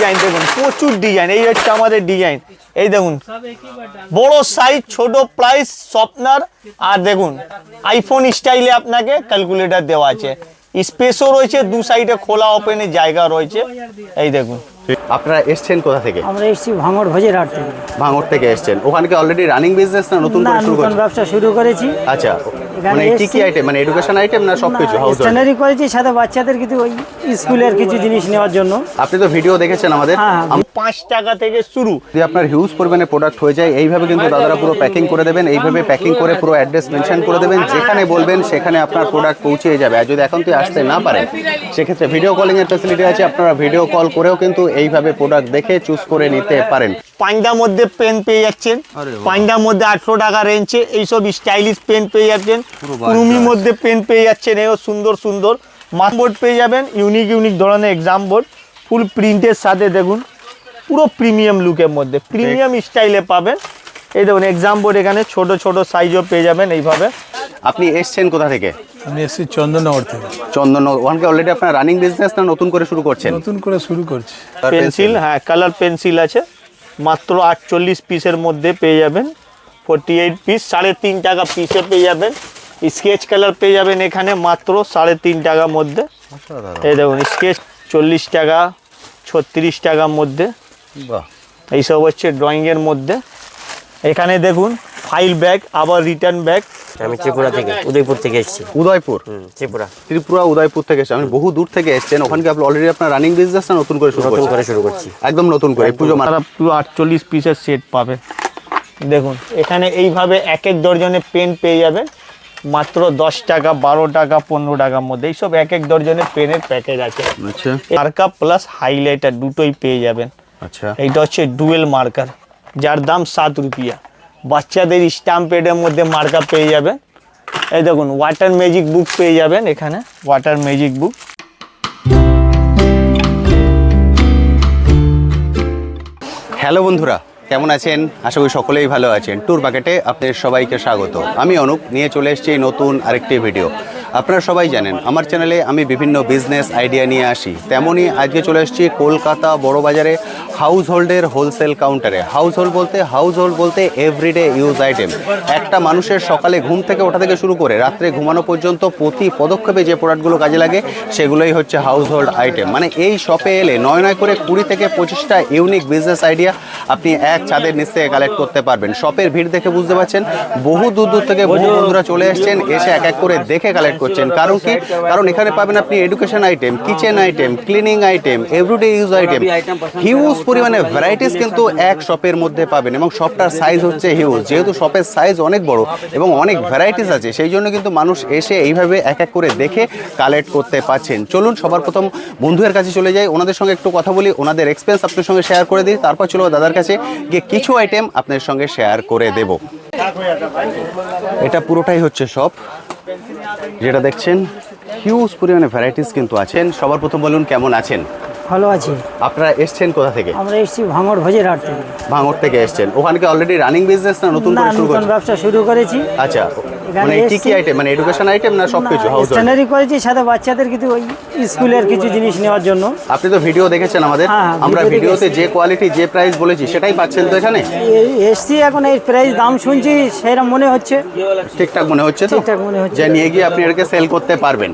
Design দেখুন, প্রচুর design. এই হচ্ছে আমাদের ডিজাইন, এই দেখুন বড় সাইজ, ছোট প্রাইস, স্বপ্নার। আর দেখুন আইফোন স্টাইলে আপনাকে ক্যালকুলেটর দেওয়া আছে, স্পেসও রয়েছে, দু সাইডে খোলা ওপেনের জায়গা রয়েছে। এই দেখুন। আপনারা এসছেন কোথা থেকে? আমরা এসেছি ভাঙড় ভোজেরহাট থেকে। ভাঙড় থেকে এসছেন, ওখানে কি অলরেডি রানিং বিজনেস না নতুন করে শুরু করেছেন? ব্যবসা শুরু করেছি। আচ্ছা, মানে কি কি আইটেম, মানে এডুকেশন আইটেম না সবকিছু? হাউস হোল্ড স্টেশনারি করেছি, সাথে বাচ্চাদের কিছু ওই স্কুলের কিছু জিনিস নেওয়ার জন্য। আপনি তো ভিডিও দেখেছেন আমাদের। 5 টাকা থেকে শুরু। যদি আপনার হিউজ পরিমাণে প্রোডাক্ট হয়ে যায়, এইভাবে কিন্তু দাদারা পুরো প্যাকিং করে দেবেন। এইভাবে প্যাকিং করে পুরো অ্যাড্রেস মেনশন করে দেবেন, যেখানে বলবেন সেখানে আপনার প্রোডাক্ট পৌঁছে যাবে। আর যদি এখন তুই আসতে না পারেন, সেক্ষেত্রে ভিডিও কলিং এর ফ্যাসিলিটি আছে, আপনারা ভিডিও কল করেও কিন্তু এইভাবে প্রোডাক্ট দেখে চুজ করে নিতে পারেন। পাঞ্জার মধ্যে পেন পেয়ে যাচ্ছেন, পাঞ্জার মধ্যে 18 টাকা রেঞ্জে এইসব স্টাইলিশ পেন পেয়ে যাচ্ছেন। কুরুমির মধ্যে পেন পেয়ে যাচ্ছেন, এও সুন্দর সুন্দর মার্ক বোর্ড পেয়ে যাবেন, ইউনিক ইউনিক ধরনের এক্সাম বোর্ড, ফুল প্রিন্টের সাথে দেখুন পুরো প্রিমিয়াম লুকের মধ্যে, প্রিমিয়াম স্টাইলে পাবেন। এই দেখুন এক্সাম বোর্ড, এখানে ছোট ছোট সাইজও পেয়ে যাবেন এইভাবে। আপনি এসছেন কোথা থেকে? আমি এসেছি চন্দননগর থেকে। চন্দননগর। ওখানে অলরেডি আপনার রানিং বিজনেস না নতুন করে শুরু করছেন? নতুন করে শুরু করছি। পেন্সিল, হ্যাঁ কালার পেন্সিল আছে, মাত্র 48 পিসের মধ্যে পেয়ে যাবেন। 48 পিস 3.5 টাকা পিসে পেয়ে যাবেন। স্কেচ কালার পেয়ে যাবেন এখানে মাত্র 3.5 টাকার মধ্যে। এই দেখুন স্কেচ 40 টাকা, 36 টাকার মধ্যে। বাহ, এইসব হচ্ছে ড্রয়িংয়ের মধ্যে। এখানে দেখুন ফাইল ব্যাগ, আবার রিটার্ন ব্যাগ। আমি ত্রিপুরা থেকে, উদয়পুর থেকে এসেছি। উদয়পুর? ত্রিপুরা উদয়পুর থেকে এসেছেন, আমি বহু দূর থেকে এসেছেন। ওখানে কি আপনি অলরেডি আপনার রানিং বিজনেস না নতুন করে শুরু করছি? একদম নতুন করে। পুজো তারা পুরো 48 পিসের সেট পাবে। দেখুন এখানে এইভাবে এক এক দর্জনের পেন পেয়ে যাবেন মাত্র 10 টাকা, 12 টাকা, 15 টাকার মধ্যে। এইসব এক এক দর্জনের পেনের প্যাকেজ আছে। আচ্ছা, মার্কার প্লাস হাইলাইটার দুটোই পেয়ে যাবেন। আচ্ছা, এইটা হচ্ছে ডুয়েল মার্কার, যার দাম 7 রুপিয়া। বাচ্চাদের স্ট্যাম্প প্যাডের মধ্যে মার্কার পেয়ে যাবেন। এই দেখুন ওয়াটার ম্যাজিক বুক পেয়ে যাবেন এখানে, ওয়াটার ম্যাজিক বুক। হ্যালো বন্ধুরা, কেমন আছেন? আশা করি সকলেই ভালো আছেন। ট্যুর বাকেটে আপনাদের সবাইকে স্বাগত। আমি অনুপ, নিয়ে চলে এসেছি নতুন আরেকটি ভিডিও। আপনারা সবাই জানেন আমার চ্যানেলে আমি বিভিন্ন বিজনেস আইডিয়া নিয়ে আসি, তেমনই আজকে চলে এসেছি কলকাতা বড় বাজারে হাউস হোল্ডের হোলসেল কাউন্টারে। হাউস হোল্ড বলতে এভরিডে ইউজ আইটেম। একটা মানুষের সকালে ঘুম থেকে ওঠা থেকে শুরু করে রাত্রে ঘুমানো পর্যন্ত প্রতি পদক্ষেপে যে প্রোডাক্টগুলো কাজে লাগে সেগুলোই হচ্ছে হাউস হোল্ড আইটেম। মানে এই শপে এলে নয় করে 20 থেকে 25টা ইউনিক বিজনেস আইডিয়া আপনি এক ছাদের নিচ থেকে কালেক্ট করতে পারবেন। শপের ভিড় দেখে বুঝতে পারছেন বহু দূর থেকে বহু বন্ধুরা চলে এসেছেন, এসে এক এক করে দেখে কালেক্ট করছেন। কারণ কি? কারণ এখানে পাবেন আপনি education item, kitchen item, cleaning item, everyday use item, huge পরিমাণে ভ্যারাইটিস কিন্তু এক শপের মধ্যে পাবেন। এবং শপটার সাইজ হচ্ছে হিউজ, যেহেতু শপের সাইজ অনেক বড় এবং অনেক ভ্যারাইটিস আছে, সেই জন্য কিন্তু মানুষ এসে এইভাবে এক এক করে দেখে কালেক্ট করতে পারছেন। চলুন সবার প্রথম বন্ধুদের কাছে চলে যাই, ওনাদের সঙ্গে একটু কথা বলি, ওনাদের এক্সপেরিয়েন্স আপনার সঙ্গে শেয়ার করে দিই, তারপর চলো দাদার কাছে গিয়ে কিছু আইটেম আপনার সঙ্গে শেয়ার করে দেব। এটা পুরোটাই হচ্ছে শপ, যেটা দেখছেন হিউজ পরিমাণে ভ্যারাইটিস কিন্তু আছেন। সবার প্রথম বলুন কেমন আছেন? ভালো আছি। আপনারা এসছেন কোথা থেকে? আমরা এসেছি ভাঙড় ভোজেরহাট থেকে। ভাঙড় থেকে এসেছেন, ওখানে কি অলরেডি রানিং বিজনেস না নতুন করে শুরু করছেন? ব্যবসা শুরু করেছি। আচ্ছা, মানে কি কি আইটেম, মানে এডুকেশন আইটেম না সবকিছু? হাউস হোল্ড স্টেশনারি করেছি, সাথে বাচ্চাদের কিছু ওই স্কুলের কিছু জিনিস নেওয়ার জন্য। আপনি তো ভিডিও দেখেছেন আমাদের। আমরা ভিডিওতে যে কোয়ালিটি যে প্রাইস বলেছি সেটাই পাচ্ছেন তো এখানে? এসছি, এখন এই প্রাইস দাম শুনছি সেরকম মনে হচ্ছে ঠিকঠাক মনে হচ্ছে তো? ঠিকঠাক মনে হচ্ছে। যে নিয়ে গিয়ে আপনি এটাকে সেল করতে পারবেন।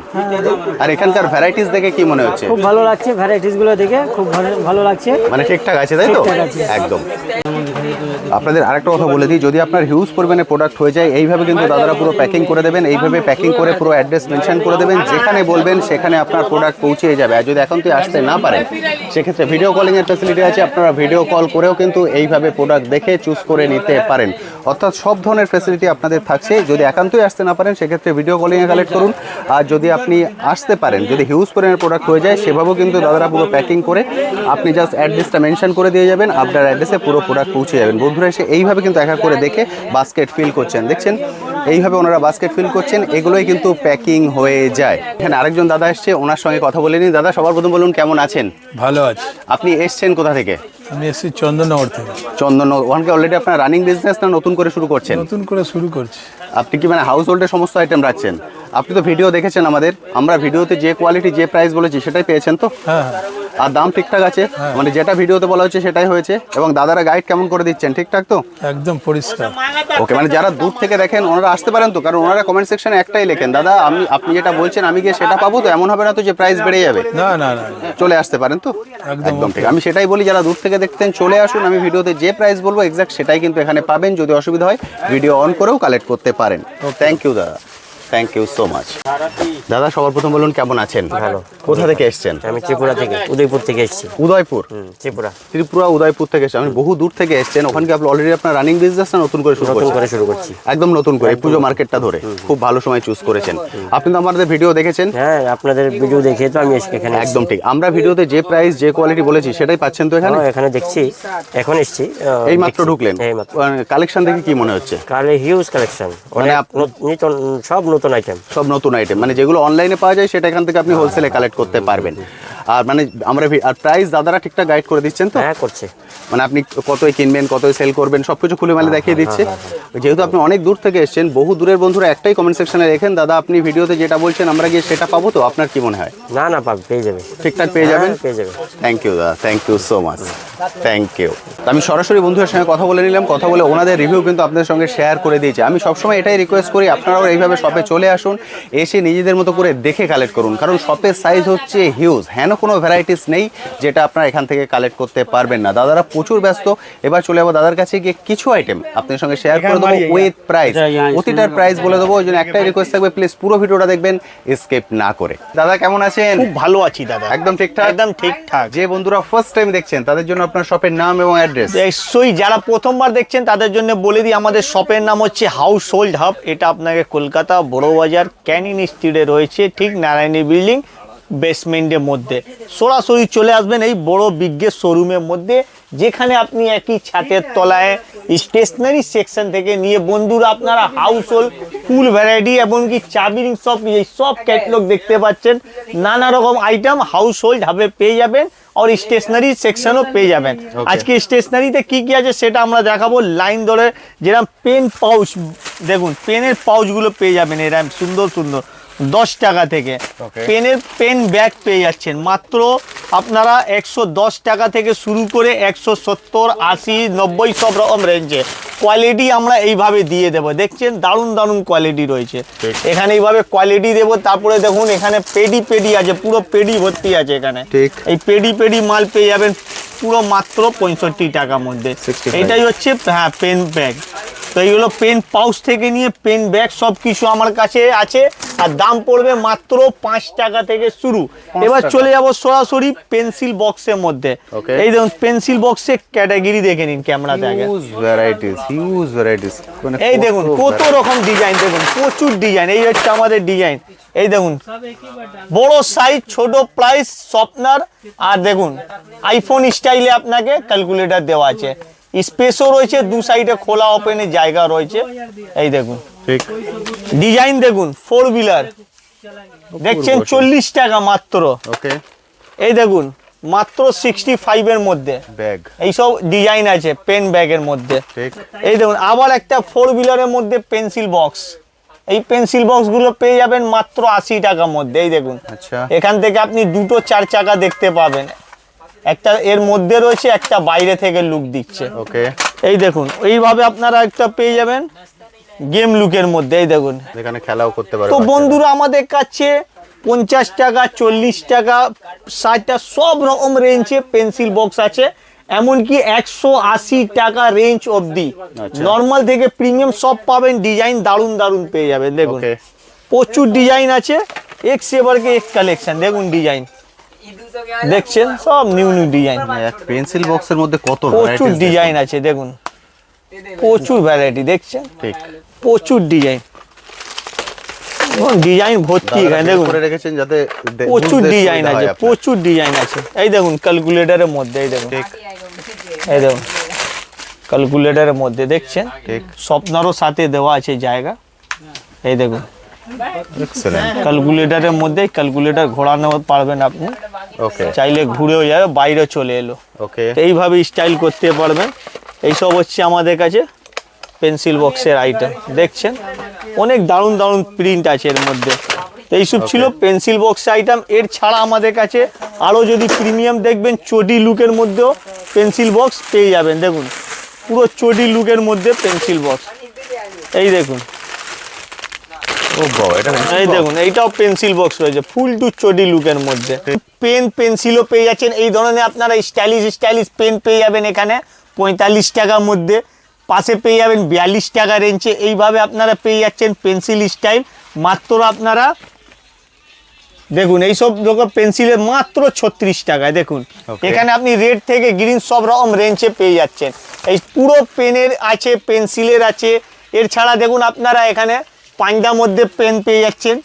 আর এখানকার ভ্যারাইটিস দেখে কি মনে হচ্ছে? খুব ভালো লাগছে, ভ্যারাইটিস গুলো দেখে খুব ভালো লাগছে। মানে ঠিকঠাক আছে তাই তো? একদম। আপনাদের আরেকটা কথা বলে দিই, যদি আপনার হিউজ পরিমাণে প্রোডাক্ট হয়ে যায়, এইভাবে কিন্তু দাদারা পুরো প্যাকিং করে দেবেন। এইভাবে প্যাকিং করে পুরো অ্যাড্রেস মেনশন করে দেবেন, যেখানে বলবেন সেখানে আপনার প্রোডাক্ট পৌঁছে যাবে। আর যদি এখন তুই আসতে না পারেন, সেক্ষেত্রে ভিডিও কলিং এর ফ্যাসিলিটি আছে, আপনারা ভিডিও কল করেও কিন্তু এইভাবে প্রোডাক্ট দেখে চুজ করে নিতে পারেন। অর্থাৎ সব ধরনের ফ্যাসিলিটি আপনাদের থাকছে। যদি একান্তই আসতে না পারেন, সেক্ষেত্রে ভিডিও কলিংয়ে কালেক্ট করুন। আর যদি আপনি আসতে পারেন, যদি হিউজ পরিমাণের প্রোডাক্ট হয়ে যায়, সেভাবেও কিন্তু দাদারা পুরো প্যাকিং করে আপনি জাস্ট অ্যাড্রেসটা মেনশন করে দিয়ে যাবেন, আপনার অ্যাড্রেসে পুরো প্রোডাক্ট পৌঁছে যাবেন। বন্ধুরা এসে এইভাবে কিন্তু এক এক করে দেখে বাস্কেট ফিল করছেন, দেখছেন এইভাবে ওনারা বাস্কেট ফিল করছেন, এগুলোই কিন্তু প্যাকিং হয়ে যায়। এখানে আরেকজন দাদা এসছে, ওনার সঙ্গে কথা বলে নিন। দাদা সবার প্রথম বলুন কেমন আছেন? ভালো আছি। আপনি এসছেন কোথা থেকে? আমি এসেছি চন্দননগর থেকে। চন্দননগর। ওখানে অলরেডি আপনার রানিং বিজনেস না নতুন করে শুরু করছেন? নতুন করে শুরু করছি। আপনি কি মানে হাউস হোল্ডের সমস্ত আইটেম রাখছেন? আপনি তো ভিডিও দেখেছেন আমাদের, আমরা ভিডিওতে যে কোয়ালিটি যে প্রাইস বলেছি সেটাই পেয়েছেন তো? হ্যাঁ হ্যাঁ আর দাম ঠিকঠাক আছে, মানে যেটা ভিডিওতে বলা হচ্ছে সেটাই হয়েছে, এবং দাদারা গাইড কেমন করে দিচ্ছেন ঠিকঠাক তো? একদম পরিষ্কার। ওকে, মানে যারা দূর থেকে দেখেন ওনারা আসতে পারেন তো? কারণ ওনারা কমেন্ট সেকশনে একটাই লেখেন, দাদা আপনি যেটা বলছেন আমি গিয়ে সেটা পাবো তো? এমন হবে না তো যে প্রাইস বেড়ে যাবে? না না না চলে আসতে পারেন তো? একদম ঠিক। আমি সেটাই বলি, যারা দূর থেকে দেখতেন চলে আসুন, আমি ভিডিওতে যে প্রাইস বলবো এক্সাক্ট সেটাই কিন্তু এখানে পাবেন। যদি অসুবিধা হয় ভিডিও অন করেও কালেক্ট করতে পারেন। থ্যাংক ইউ দাদা, থ্যাংক ইউ সো মাচ। দাদা সবার প্রথম বলুন কেমন আছেন? ভালো। কোথা থেকে এসেছেন? আমি ত্রিপুরা থেকে, উদয়পুর থেকে এসেছি। উদয়পুর? ত্রিপুরা উদয়পুর থেকে এসেছেন, আমি বহু দূর থেকে এসেছেন। ওখানে কি আপনি অলরেডি আপনার রানিং বিজনেস না নতুন করে শুরু নতুন করছেন? করে শুরু করছি। একদম নতুন করে, পুজো মার্কেটটা ধরে। খুব ভালো সময় চুজ করেছেন। আপনি তো আমাদের ভিডিও দেখেছেন? হ্যাঁ, আপনাদের ভিডিও দেখে তো আমি এখানে একদম ঠিক। আমরা ভিডিওতে যে প্রাইস যে কোয়ালিটি বলেছি সেটাই পাচ্ছেন তো এখানে? এখানে দেখছি, এখন এসেছি। এই মাত্র ঢুকলেন? কালেকশন দেখে কি মনে হচ্ছে? হিউজ কালেকশন, মানে সব নতুন আইটেম। সব নতুন আইটেম, মানে যেগুলো অনলাইনে পাওয়া যায় সেটা এখান থেকে আপনি হোলসেলে কালেক্ট করতে পারবেন। আর মানে আমরা আর প্রাইস দাদারা ঠিকঠাক গাইড করে দিচ্ছেন তো? হ্যাঁ, করছে। মানে আপনি কতই কিনবেন কতই সেল করবেন সবকিছু খুলে মেলে দেখিয়ে দিচ্ছে। যেহেতু আপনি অনেক দূর থেকে এসেছেন, বহু দূরের বন্ধুরা একটাই কমেন্ট সেকশনে লেখেন, দাদা আপনি ভিডিওতে যেটা বলছেন আমরা গিয়ে সেটা পাবো তো? আপনার কি মনে হয়? না পাবে, পেয়ে যাবে, ঠিকঠাক পেয়ে যাবেন? পেয়ে যাবে। থ্যাংক ইউ দাদা, thank you so much, thank you. আমি সরাসরি বন্ধুদের সঙ্গে কথা বলে নিলাম, কথা বলে ওনাদের রিভিউ কিন্তু আপনাদের সঙ্গে শেয়ার করে দিয়েছি। আমি সবসময় এটাই রিকোয়েস্ট করি, আপনারাও এইভাবে শপে চলে আসুন, এসে নিজেদের মতো করে দেখে কালেক্ট করুন, কারণ শপের সাইজ হচ্ছে হিউজ। হেন কোনো ভ্যারাইটিস নেই যেটা আপনারা এখান থেকে কালেক্ট করতে পারবেন না। দাদারা প্রচুর ব্যস্ত। এবার চলে যাবো দাদার কাছে গিয়ে কিছু আইটেম আপনাদের সঙ্গে শেয়ার করে দেবো উইথ প্রাইস। প্রতিটার প্রাইস বলে দেবো, ওই জন্য একটাই রিকোয়েস্ট থাকবে, প্লিজ পুরো ভিডিওটা দেখবেন স্কিপ না করে। দাদা কেমন আছেন? খুব ভালো আছি দাদা, একদম ঠিকঠাক? একদম ঠিকঠাক। যে বন্ধুরা ফার্স্ট টাইম দেখছেন তাদের জন্য আপনার শপের নাম এবং অ্যাড্রেস। নিশ্চয়ই যারা প্রথমবার দেখছেন তাদের জন্য বলে দিই, আমাদের শপের নাম হচ্ছে হাউস হোল্ড হাব। এটা আপনাকে কলকাতা বড়বাজার ক্যানিং স্ট্রিটে রয়েছে, ঠিক নারায়ণী বিল্ডিং বেসমেন্টের মধ্যে। সরাসরি চলে আসবেন এই বড় বিজ্ঞের শোরুমের মধ্যে, যেখানে আপনি একই ছাদের তলায় স্টেশনারি সেকশন থেকে নিয়ে বন্ধুরা আপনারা হাউস হোল্ড ফুল ভ্যারাইটি এবং কি চাবি রিং সব ক্যাটালগ দেখতে পাচ্ছেন। নানা রকম আইটেম হাউস হোল্ড হাবে পেয়ে যাবেন, আর স্টেশনারি সেকশনও পেয়ে যাবেন। আজকে স্টেশনারিতে কি কি আছে সেটা আমরা দেখাবো লাইন ধরে। যেরকম পেন পাউচ, দেখুন পেনের পাউচগুলো পেয়ে যাবেন এরকম সুন্দর সুন্দর 10 টাকা থেকে। পেন ব্যাগ পেয়ে যাচ্ছেন মাত্র আপনারা 110 টাকা থেকে শুরু করে 170, 80, 90 সব রকম রেঞ্জে। কোয়ালিটি আমরা এইভাবে দিয়ে দেবো, দেখছেন দারুণ দারুণ কোয়ালিটি রয়েছে এখানে, এইভাবে কোয়ালিটি দেবো। তারপরে দেখুন এখানে পেডি আছে, পুরো পেডি ভর্তি আছে এখানে। এই পেডি মাল পেয়ে যাবেন পুরো মাত্র 65 টাকার মধ্যে। এটাই হচ্ছে হ্যাঁ পেন ব্যাগ। তো এইগুলো পেন পাউচ থেকে নিয়ে পেন ব্যাগ সব কিছু আমার কাছে আছে, আর দাম পড়বে মাত্র 5 টাকা থেকে শুরু। এবার চলে যাব সরাসরি পেন্সিল বক্সের মধ্যে। এই দেখুন পেন্সিল বক্সের ক্যাটাগরি দেখে নিন ক্যামেরাতে আগে। Huge varieties. এই দেখুন কত রকম ডিজাইন, দেখুন প্রচুর ডিজাইন। এই হচ্ছে আমাদের ডিজাইন। এই দেখুন বড় সাইজ, ছোট প্রাইস, স্বপ্নার। আর দেখুন আইফোন স্টাইলে আপনাকে ক্যালকুলেটর দেওয়া আছে, স্পেসও রয়েছে, দু সাইডে খোলা ওপেনের জায়গা রয়েছে। এই দেখুন ঠিক ডিজাইন, দেখুন 4 হুইলার দেখছেন 40 টাকা মাত্র। ওকে, এই দেখুন মাত্র 65 এর মধ্যে ব্যাগ এইসব ডিজাইন আছে পেন ব্যাগের মধ্যে। ঠিক এই দেখুন আবার একটা 4 হুইলারের মধ্যে পেন্সিল বক্স। এই পেন্সিল বক্সগুলো পেয়ে যাবেন মাত্র 80 টাকার মধ্যে। এই দেখুন আচ্ছা, এখান থেকে আপনি দুটো 4 চাকা দেখতে পাবেন, একটা এর মধ্যে রয়েছে, একটা বাইরে থেকে লুক দিচ্ছে। ওকে, এই দেখুন এইভাবে আপনারা একটা পেয়ে যাবেন গেম লুকের মধ্যে। এই দেখুন এখানে খেলাও করতে পারবে। তো বন্ধুরা আমাদের কাছে 50 টাকা, 40 টাকা, 60 টাকা সব রকম রেঞ্জে পেন্সিল বক্স আছে, এমনকি 180 টাকা রেঞ্জ অবধি। নর্মাল থেকে প্রিমিয়াম সব পাবেন, ডিজাইন দারুণ দারুণ পেয়ে যাবেন। দেখুন প্রচুর ডিজাইন আছে, এক সেবারকে এক কালেকশন। দেখুন ডিজাইন দেখছেন সব নিউ ডিজাইন। এক পেন্সিল বক্সের মধ্যে কত প্রচুর ডিজাইন আছে, দেখুন প্রচুর ভ্যারাইটি দেখছেন, ঠিক প্রচুর ডিজাইন, ডিজাইন ভর্তি এখানে। দেখুন করে রেখেছেন যাতে প্রচুর ডিজাইন আছে, প্রচুর ডিজাইন আছে। এই দেখুন ক্যালকুলেটরের মধ্যে, এই দেখুন এই দেখুন ক্যালকুলেটরের মধ্যে দেখছেন, স্বপ্নারও সাথে দেওয়া আছে জায়গা। এই দেখুন ক্যালকুলেটরের মধ্যে ক্যালকুলেটর ঘোরানো পারবেন আপনি, চাইলে ঘুরেও যাবে, বাইরে চলে এলো। এইভাবে স্টাইল করতে পারবেন। এইসব হচ্ছে আমাদের কাছে পেন্সিল বক্সের আইটেম দেখছেন, অনেক দারুণ দারুণ প্রিন্ট আছে এর মধ্যে। এইসব ছিল পেন্সিল বক্স আইটেম। এর ছাড়া আমাদের কাছে আরও যদি প্রিমিয়াম দেখবেন চটি লুকের মধ্যেও পেন্সিল বক্স পেয়ে যাবেন। দেখুন পুরো চটি লুকের মধ্যে পেন্সিল বক্স, এই দেখুন, ও বাবা, এটা এই দেখুন, এইটাও পেন্সিল বক্স রয়েছে ফুল টু চটি লুকের মধ্যে। পেন পেন্সিলও পেয়ে যাচ্ছেন এই ধরনের, আপনারা স্টাইলিশ পেন পেয়ে যাবেন এখানে 45 টাকার মধ্যে। পাশে পেয়ে যাবেন 42 টাকা রেঞ্জে। এইভাবে আপনারা পেয়ে যাচ্ছেন পেন্সিল স্টাইল মাত্র আপনারা দেখুন এইসব রকম পেন্সিলের মাত্র 36 টাকায়। দেখুন এখানে আপনি রেড থেকে গ্রিন সব রকম রেঞ্জে পেয়ে যাচ্ছেন। এই পুরো পেনের আছে, পেন্সিলের আছে। এর ছাড়া দেখুন আপনারা এখানে পান্ডার মধ্যে পেন পেয়ে যাচ্ছেন,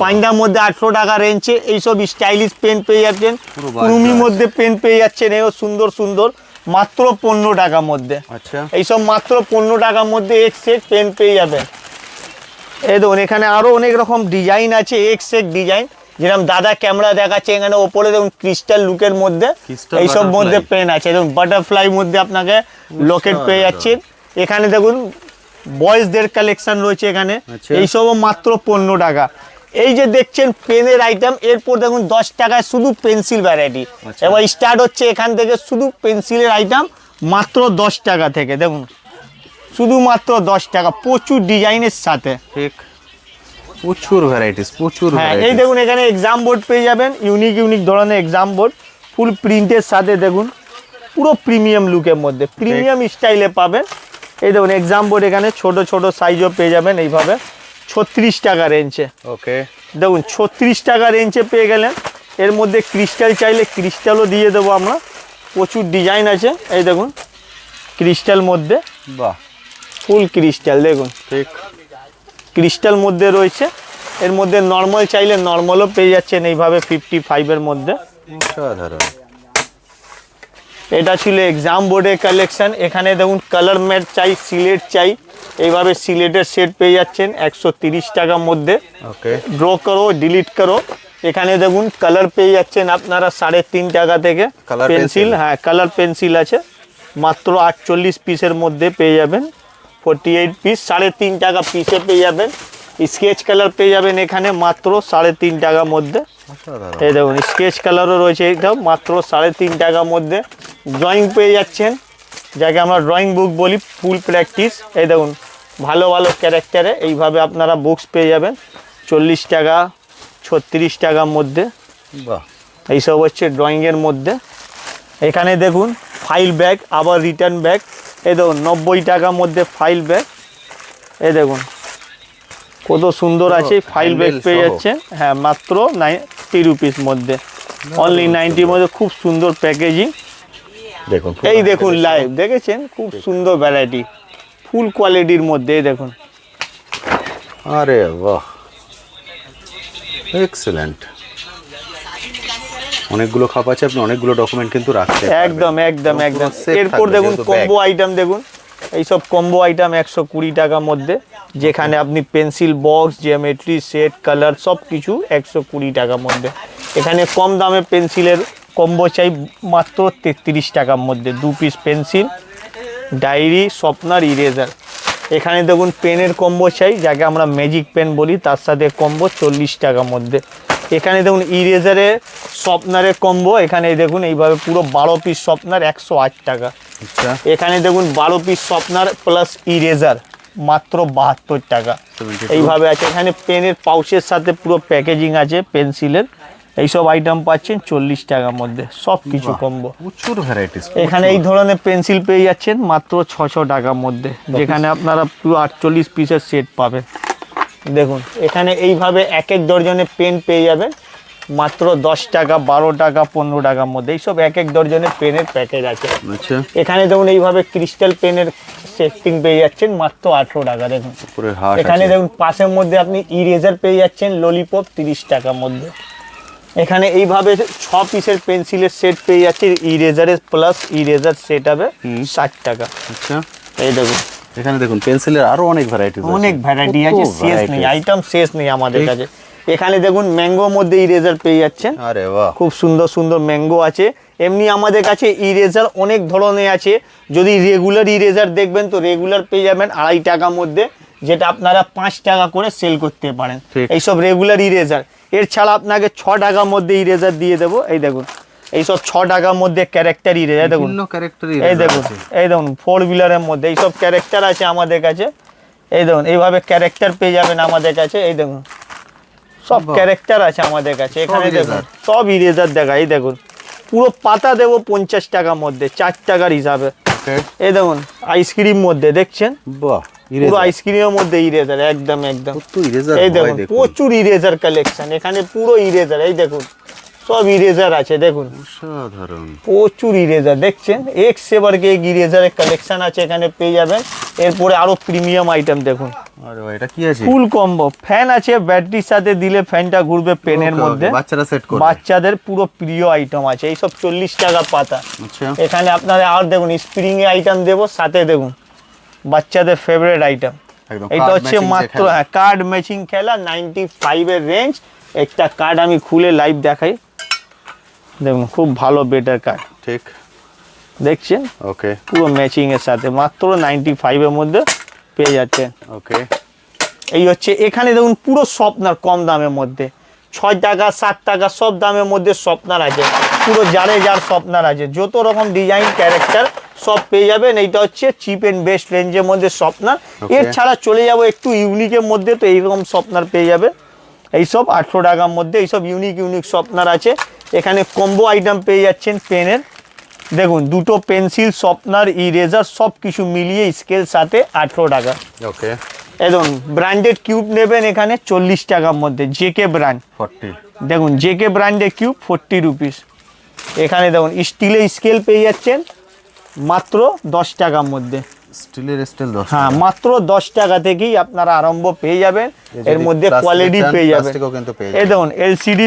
পান্ডার মধ্যে 18 টাকা রেঞ্জে এইসব স্টাইলিশ পেন পেয়ে যাচ্ছেন। কুরুমির মধ্যে পেন পেয়ে যাচ্ছেন, এও সুন্দর সুন্দর মাত্র 15 টাকার মধ্যে। আচ্ছা, এইসব মাত্র 15 টাকার মধ্যে এক সেট পেন পেয়ে যাবেন। এই দেখুন এখানে আরও অনেক রকম ডিজাইন আছে, এক সেট ডিজাইন, যেরকম দাদা ক্যামেরা দেখাচ্ছে এখানে ওপরে দেখুন ক্রিস্টাল লুকের মধ্যে এইসব মধ্যে পেন আছে। দেখুন বাটারফ্লাই মধ্যে আপনাকে লকেট পেয়ে যাচ্ছেন। এখানে দেখুন বয়েজদের কালেকশন রয়েছে এখানে, এইসবও মাত্র 15 টাকা। এই যে দেখছেন পেনের আইটেম, এরপর দেখুন 10 টাকায় শুধু পেন্সিল ভ্যারাইটি। এবার স্টার্ট হচ্ছে এখান থেকে শুধু পেন্সিলের আইটেম মাত্র 10 টাকা থেকে। দেখুন শুধুমাত্র 10 টাকা, প্রচুর ডিজাইনের সাথে। ঠিক, প্রচুর ভ্যারাইটিস, প্রচুর হ্যাঁ, এই ভ্যারাইটিস। দেখুন এখানে এক্সাম বোর্ড পেয়ে যাবেন, ইউনিক ধরনের এক্সাম বোর্ড ফুল প্রিন্টের সাথে। দেখুন পুরো প্রিমিয়াম লুকের মধ্যে, প্রিমিয়াম স্টাইলে পাবেন। এই দেখুন এক্সাম বোর্ড এখানে ছোট ছোট সাইজও পেয়ে যাবেন এইভাবে 36 টাকা রেঞ্জে। ওকে, দেখুন 36 টাকা রেঞ্জে পেয়ে গেলেন। এর মধ্যে ক্রিস্টাল চাইলে ক্রিস্টালও দিয়ে দেবো আমরা, প্রচুর ডিজাইন আছে। এই দেখুন ক্রিস্টাল মধ্যে, বাহ, ফুল ক্রিস্টাল দেখুন, ঠিক, ক্রিস্টাল মধ্যে রয়েছে। এর মধ্যে নর্মাল চাইলে নর্মালও পেয়ে যাচ্ছেন এইভাবে 55-এর মধ্যে। অসাধারণ। এটা ছিল এক্সাম বোর্ডের কালেকশন। এখানে দেখুন কালার ম্যাট চাই, সিলেট চাই, এইভাবে সিলেটের সেট পেয়ে যাচ্ছেন 130 টাকার মধ্যে। ওকে, ড্র করো, ডিলিট করো। এখানে দেখুন কালার পেয়ে যাচ্ছেন আপনারা 3.5 টাকা থেকে। Color pencil, pencil? হ্যাঁ কালার পেন্সিল আছে মাত্র 48 পিসের মধ্যে পেয়ে যাবেন, 48 পিস 3.5 টাকা পিসে পেয়ে যাবেন। স্কেচ কালার পেয়ে যাবেন এখানে মাত্র 3.5 টাকার মধ্যে। অসাধারণ। এই দেখুন স্কেচ কালারও রয়েছে এটা মাত্র 3.5 টাকার মধ্যে। ড্রয়িং পেয়ে যাচ্ছেন, যাকে আমরা ড্রয়িং বুক বলি, ফুল প্র্যাকটিস। এই দেখুন ভালো ভালো ক্যারেক্টারে এইভাবে আপনারা বুকস পেয়ে যাবেন 40 টাকা 36 টাকার মধ্যে। বাহ, এইসব হচ্ছে ড্রয়িংয়ের মধ্যে। এখানে দেখুন ফাইল ব্যাগ, আবার রিটার্ন ব্যাগ। এই দেখুন 90 টাকার মধ্যে ফাইল ব্যাগ। এই দেখুন কত সুন্দর আছে, ফাইল ব্যাগ পেয়ে যাচ্ছেন। হ্যাঁ মাত্র 90 রুপিস মধ্যে, অনলি 90 মধ্যে। খুব সুন্দর প্যাকেজিং। দেখুন এই দেখুন লাইভ দেখেছেন, খুব সুন্দর ভ্যারাইটি, ফুল কোয়ালিটির মধ্যে। এই দেখুন আরে বাহ, এক্সেলেন্ট। অনেকগুলো খাপ আছে, আপনি অনেকগুলো ডকুমেন্ট কিন্তু রাখতে পারবেন। একদম একদম একদম। Set এরপর থাকবে, দেখুন যেহেতু কম্বো আইটেম দেখুন, এইসব কম্বো আইটেম 120 টাকার মধ্যে, যেখানে আপনি pencil box, geometry set, colour সব কিছু 120 টাকার মধ্যে। এখানে কম দামে পেন্সিলের কম্বো চাই মাত্র 33 টাকার মধ্যে, 2 পিস পেন্সিল, ডায়েরি, শর্পনার, ইরেজার। এখানে দেখুন পেনের কম্বো চাই, যাকে আমরা ম্যাজিক পেন বলি, তার সাথে কম্বো 40 টাকার মধ্যে। এখানে দেখুন ইরেজারে শর্পনারের কম্বো, এখানে দেখুন এইভাবে পুরো 12 পিস শর্পনার 108 টাকা। আচ্ছা, এখানে দেখুন 12 পিস শর্পনার প্লাস ইরেজার মাত্র 72 টাকা। 72 এইভাবে আছে। এখানে পেনের পাউচের সাথে পুরো প্যাকেজিং আছে পেন্সিলের। এইসব আইটেম পাচ্ছেন 40 টাকার মধ্যে, সব কিছু কম্বো। প্রচুর ভ্যারাইটিস। এখানে এই ধরনের পেন্সিল পেয়ে যাচ্ছেন মাত্র 600 টাকার মধ্যে, যেখানে আপনারা পুরো 48 পিসের সেট পাবেন। দেখুন এখানে এইভাবে এক এক ডজনে পেন পেয়ে যাবেন মাত্র 10 টাকা, 12 টাকা, 15 টাকার মধ্যে। এইসব এক এক ডজনের পেনের প্যাকেজ আছে। আচ্ছা, এখানে দেখুন এইভাবে ক্রিস্টাল পেনের সেটিং পেয়ে যাচ্ছেন মাত্র 18 টাকা। দেখুন পুরো হাট এখানে আছে। দেখুন পাশের মধ্যে আপনি ইরেজার পেয়ে যাচ্ছেন ললিপপ 30 টাকার মধ্যে। এখানে এইভাবে 6 পিসের পেন্সিলের সেট পেয়ে যাচ্ছে, ইরেজারের প্লাস ইরেজার সেট হবে 60 টাকা। আচ্ছা, এই দেখুন এখানে দেখুন পেন্সিলের আরো অনেক ভ্যারাইটিস আছে। অনেক ভ্যারাইটি আছে, শেষ নেই, আইটেম শেষ নেই আমাদের কাছে। এখানে দেখুন ম্যাঙ্গোর মধ্যে ইরেজার পেয়ে যাচ্ছেন, আরে বাহ, খুব সুন্দর সুন্দর ম্যাঙ্গো আছে। এমনি আমাদের কাছে ইরেজার অনেক ধরনের আছে। যদি রেগুলার ইরেজার দেখবেন তো রেগুলার পেয়ে যাবেন 2.5 টাকার মধ্যে, যেটা আপনারা 5 টাকা করে সেল করতে পারেন। ঠিক। এইসব রেগুলার ইরেজার। এর ছাড়া আপনাকে 6 টাকার মধ্যে ইরেজার দিয়ে দেবো। এই দেখুন এইসব 6 টাকার মধ্যে ক্যারেক্টার ইরেজার দেখুন, এই দেখুন, এই দেখুন 4 হুইলারের মধ্যে এইসব ক্যারেক্টার আছে আমাদের কাছে। এই দেখুন এইভাবে ক্যারেক্টার পেয়ে যাবেন আমাদের কাছে। এই দেখুন সব ক্যারেক্টার আছে আমাদের কাছে। এখানে দেখুন সব ইরেজার দেখা, এই দেখুন পুরো পাতা দেবো 50 টাকার মধ্যে, 4 টাকার হিসাবে। এই দেখুন আইসক্রিম মধ্যে দেখছেন, বাহ, পুরো আইসক্রিমের মধ্যে ইরেজার একদম একদম। ইরেজার এই দেখুন প্রচুর ইরেজার কালেকশন এখানে, পুরো ইরেজার। এই দেখুন সব ইরেজার আছে দেখুন, সাধারণ প্রচুর ইরেজার দেখছেন। এক সেবার কে ইরেজারের কালেকশন আছে এখানে পেয়ে যাবেন। এরপরে আরো প্রিমিয়াম আইটেম দেখুন, আরে ভাই এটা কি আছে? ফুল কম্বো ফ্যান আছে, ব্যাটারির সাথে দিলে ফ্যানটা ঘুরবে পেনের মধ্যে। বাচ্চারা সেট করবে। বাচ্চাদের পুরো প্রিয় আইটেম আছে, এইসব 40 টাকা পাতা। আচ্ছা, এখানে আপনারা আর দেখুন স্প্রিং এ আইটেম দেবো, সাথে দেখুন বাচ্চাদের ফেভারিট আইটেম। একদম এটা card হচ্ছে matching যে মাত্র খেলা। কার্ড ম্যাচিং খেলা 95 এর রেঞ্জ। একটা কার্ড আমি খুলে লাইভ দেখাই, দেখুন খুব ভালো বেটার কার্ড ঠিক, দেখছেন, ওকে পুরো ম্যাচিং এর সাথে মাত্র 95 এর মধ্যে পেয়ে যাচ্ছেন। ওকে। এই হচ্ছে এখানে দেখুন পুরো স্বপ্নার কম দামের মধ্যে, 6 টাকা 7 টাকা সব দামের মধ্যে স্বপ্নার আছে, পুরো যারে যার স্বপ্নার আছে, যত রকম ডিজাইন ক্যারেক্টার সব পেয়ে যাবেন। এইটা হচ্ছে চিপ এন্ড বেস্ট রেঞ্জের মধ্যে স্বপ্নার। এর ছাড়া চলে যাব একটু ইউনিকের মধ্যে, তো এইরকম স্বপ্নার পেয়ে যাবে এইসব 800 টাকার মধ্যে। এইসব ইউনিক ইউনিক স্বপ্নার আছে। এখানে কম্বো আইটেম পেয়ে যাচ্ছেন পেনের, দেখুন দুটো পেন্সিল, স্বপ্নার, ইরেজার সব কিছু মিলিয়ে স্কেল সাথে 800 টাকা। ওকে, একদম ব্র্যান্ডেড কিউব নেবেন এখানে 40 টাকার মধ্যে, জেকে ব্র্যান্ড 40 দেখুন, জেকে ব্র্যান্ডের কিউব 40 রুপিস। এখানে দেখুন স্টিলের স্কেল পেয়ে যাচ্ছেন মাত্র 10 টাকার মধ্যে। স্টিলের স্টিল 10 হ্যাঁ, মাত্র 10 টাকা থেকেই আপনারা আরম্ভ পেয়ে যাবেন। এর মধ্যে কোয়ালিটি পেয়ে যাবেন। এই দেখুন এলসিডি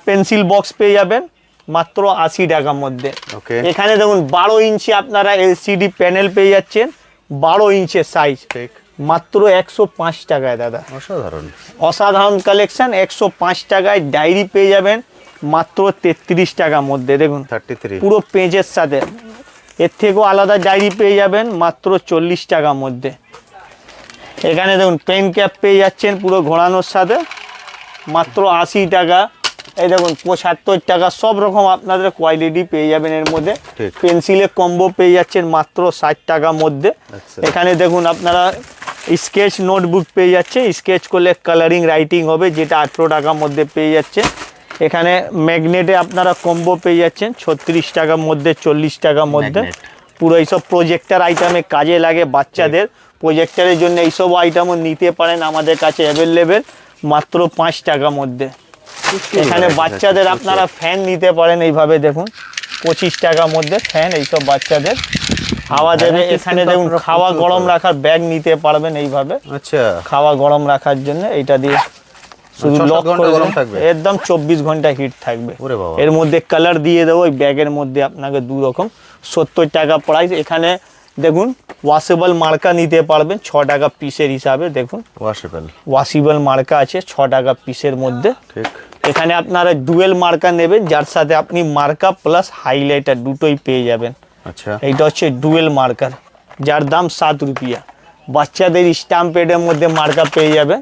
পেন্সিল বক্স পেয়ে যাবেন মাত্র 80 টাকার মধ্যে। ওকে, এখানে দেখুন 12 ইঞ্চি আপনারা এলসিডি প্যানেল পেয়ে যাচ্ছেন, 12 ইঞ্চের সাইজ ঠিক, মাত্র 105 টাকায় দাদা। অসাধারণ। অসাধারণ কালেকশন 105 টাকায়। ডায়েরি পেয়ে যাবেন মাত্র 33 টাকার মধ্যে, দেখুন 33 পুরো পেজের সাথে। এর থেকেও আলাদা ডায়েরি পেয়ে যাবেন মাত্র 40 টাকার মধ্যে। এখানে দেখুন পেন ক্যাপ পেয়ে যাচ্ছেন পুরো ঘোরানোর সাথে মাত্র 80 টাকা। এই দেখুন 75 টাকা, সব রকম আপনাদের কোয়ালিটি পেয়ে যাবেন এর মধ্যে। ঠিক। পেন্সিলের কম্বো পেয়ে যাচ্ছেন মাত্র 60 টাকার মধ্যে। আচ্ছা। এখানে দেখুন আপনারা স্কেচ নোটবুক পেয়ে যাচ্ছে, স্কেচ করলে কালারিং রাইটিং হবে, যেটা 18 টাকার মধ্যে পেয়ে যাচ্ছে। এখানে ম্যাগনেটে আপনারা কম্বো পেয়ে যাচ্ছেন 36 টাকার মধ্যে, 40 টাকার মধ্যে। ম্যাগনেট। পুরো এইসব প্রজেক্টর আইটেমে কাজে লাগে বাচ্চাদের, প্রজেক্টরের জন্য এইসব আইটেমও নিতে পারেন আমাদের কাছে অ্যাভেলেবেল মাত্র 5 টাকার মধ্যে। এখানে বাচ্চাদের আপনারা ফ্যান নিতে পারেন এইভাবে দেখুন 25 টাকার মধ্যে ফ্যান, এইসব বাচ্চাদের হাওয়া দেবে। এখানে দেখুন খাওয়া গরম রাখার ব্যাগ নিতে পারবেন এইভাবে, আচ্ছা, খাওয়া গরম রাখার জন্য। এইটা দিয়ে শুধু 6-7 লক ঘন্টা করে গরম দিলে থাকবে? একদম 24 ঘন্টা হিট থাকবে। ওরে বাবা। এর মধ্যে কালার দিয়ে দেবো ওই ব্যাগের মধ্যে আপনাকে 2 রকম, 70 টাকা প্রাইস। এখানে দেখুন ওয়াশেবল মার্কা নিতে পারবেন 6 টাকা পিসের হিসাবে, দেখুন ওয়াশেবল ওয়াশেবল মার্কা আছে 6 টাকা পিসের মধ্যে। ঠিক, এখানে আপনারা ডুয়েল মার্কা নেবেন, যার সাথে আপনি মার্কা প্লাস হাইলাইটার দুটোই পেয়ে যাবেন। আচ্ছা, এইটা হচ্ছে ডুয়েল মার্কার, যার দাম 7 রুপিয়া। বাচ্চাদের স্ট্যাম্প প্যাডের মধ্যে মার্কা পেয়ে যাবেন।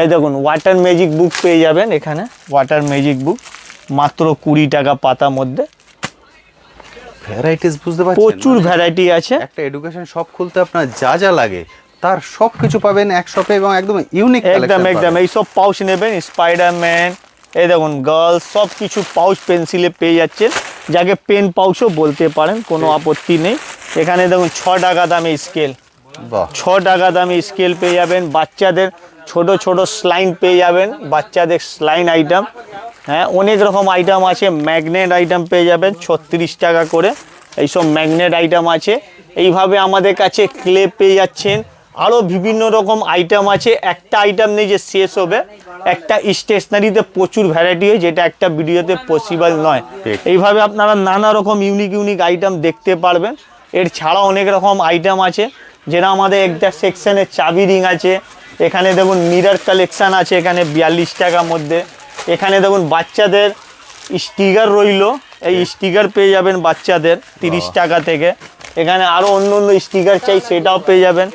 এই দেখুন ওয়াটার ম্যাজিক বুক পেয়ে যাবেন এখানে, ওয়াটার ম্যাজিক বুক মাত্র 20 টাকা পাতার মধ্যে। ভ্যারাইটিস বুঝতে পারছেন? প্রচুর ভ্যারাইটি আছে। একটা এডুকেশন শপ খুলতে আপনার যা যা লাগে তার সব কিছু পাবেন এক শপে, এবং একদম ইউনিক একদম একদম এইসব পাউচ নেবেন, স্পাইডারম্যান, এই দেখুন গার্লস, সব কিছু পাউচ পেন্সিলে পেয়ে যাচ্ছেন, যাকে পেন পাউচও বলতে পারেন, কোনো আপত্তি নেই। এখানে দেখুন 6 টাকা দামে স্কেল, বাহ, 6 টাকা দামে স্কেল পেয়ে যাবেন। বাচ্চাদের ছোট ছোট স্লাইন পেয়ে যাবেন, বাচ্চাদের স্লাইন আইটেম, হ্যাঁ অনেক রকম আইটেম আছে। ম্যাগনেট আইটেম পেয়ে যাবেন 36 টাকা করে, এইসব ম্যাগনেট আইটেম আছে। এইভাবে আমাদের কাছে ক্লে পেয়ে যাচ্ছেন, আরও বিভিন্ন রকম আইটেম আছে। একটা আইটেম নেই যে শেষ হবে, একটা স্টেশনারিতে প্রচুর ভ্যারাইটি হয়, যেটা একটা ভিডিওতে পসিবল নয়। ঠিক। এইভাবে আপনারা নানা রকম ইউনিক ইউনিক আইটেম দেখতে পারবেন। এর ছাড়া অনেক রকম আইটেম আছে, যেটা আমাদের একটা সেকশনে চাবি রিং আছে। এখানে দেখুন মিরর কালেকশান আছে এখানে 42 টাকার মধ্যে। এখানে দেখুন বাচ্চাদের স্টিকার রইলো, এই স্টিকার পেয়ে যাবেন বাচ্চাদের 30 টাকা থেকে। এখানে আরো অন্য অন্য স্টিকার চাই সেটাও পেয়ে যাবেন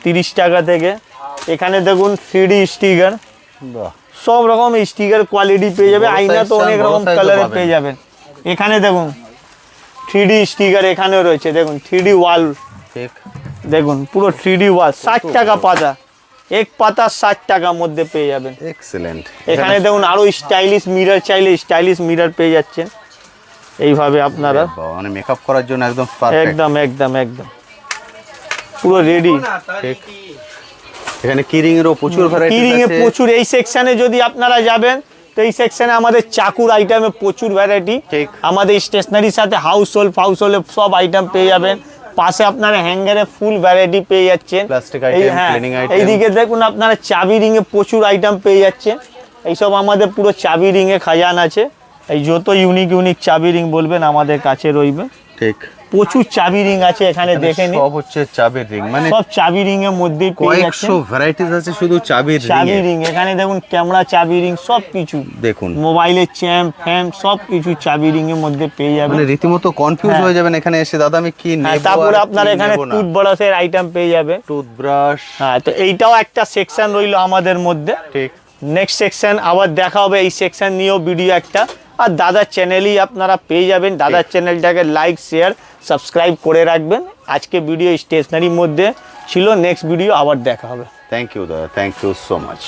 30 টাকা থেকে। এখানে দেখুন 3D স্টিকার, বাহ, সব রকম স্টিকার কোয়ালিটি পেয়ে যাবে। বড় আয়না তো size অনেক বড় রকম size ও কালারে পাবেন। পেয়ে যাবেন। এখানে দেখুন 3D স্টিকার এখানেও রয়েছে, দেখুন 3D ওয়াল, ঠিক, দেখুন পুরো 3D ওয়াল 60 টাকা পাতা, এক পাতা 60 টাকার মধ্যে পেয়ে যাবেন। এক্সেলেন্ট। এখানে দেখুন আরো স্টাইলিশ মিরর চাইলে স্টাইলিশ মিরর পেয়ে যাচ্ছেন এইভাবে আপনারা। মানে মেকআপ করার জন্য একদম পারফেক্ট। একদম একদম একদম পুরো রেডি। ঠিক। এখানে কিরিং এরও প্রচুর ভ্যারাইটি কিরিং এ আছে। প্রচুর, এই সেকশনে যদি আপনারা যাবেন তো এই সেকশনে আমাদের চাকুর আইটেমে প্রচুর ভ্যারাইটি। ঠিক। আমাদের স্টেশনারির সাথে হাউস হোল্ড সব আইটেম পেয়ে যাবেন। পাশে আপনারা হ্যাঙ্গারে ফুল ভ্যারাইটি পেয়ে যাচ্ছেন। Plastic item, cleaning item। এইদিকে দেখুন আপনারা চাবি রিং এ প্রচুর আইটেম পেয়ে যাচ্ছেন। এইসব আমাদের পুরো চাবি রিং এ খাজান আছে। এই যত ইউনিক ইউনিক চাবি রিং বলবেন আমাদের কাছে রইবে। ঠিক। প্রচুর চাবি রিং আছে এখানে, দেখে নিন। সব হচ্ছে চাবির রিং, মানে সব চাবি রিং এর মধ্যেই পেয়ে যাচ্ছেন। কয়েকশো ভ্যারাইটিস আছে শুধু চাবির রিং। চাবি রিং এখানে দেখুন, ক্যামেরা চাবি রিং সব কিছু, দেখুন মোবাইলের চ্যাম্প ফ্যাম সব কিছু চাবি রিং এর মধ্যে পেয়ে যাবেন। মানে রীতিমতো কনফিউজ হ্যাঁ। হয়ে যাবেন এখানে এসে, দাদা আমি কি হ্যাঁ, নেব। তারপরে আপনার এখানে টুথব্রাশের আইটেম পেয়ে যাবে। টুথব্রাশ। হ্যাঁ, তো এইটাও একটা সেকশন রইলো আমাদের মধ্যে। ঠিক। নেক্সট সেকশন আবার দেখা হবে, এই সেকশন নিয়েও ভিডিও একটা। আর দাদার চ্যানেলই আপনারা পেয়ে যাবেন। দাদার চ্যানেলটাকে লাইক শেয়ার সাবস্ক্রাইব করে রাখবেন। আজকে ভিডিও স্টেশনারির মধ্যে ছিল, নেক্সট ভিডিও আবার দেখা হবে। থ্যাংক ইউ দাদা, থ্যাংক ইউ সো মাচ।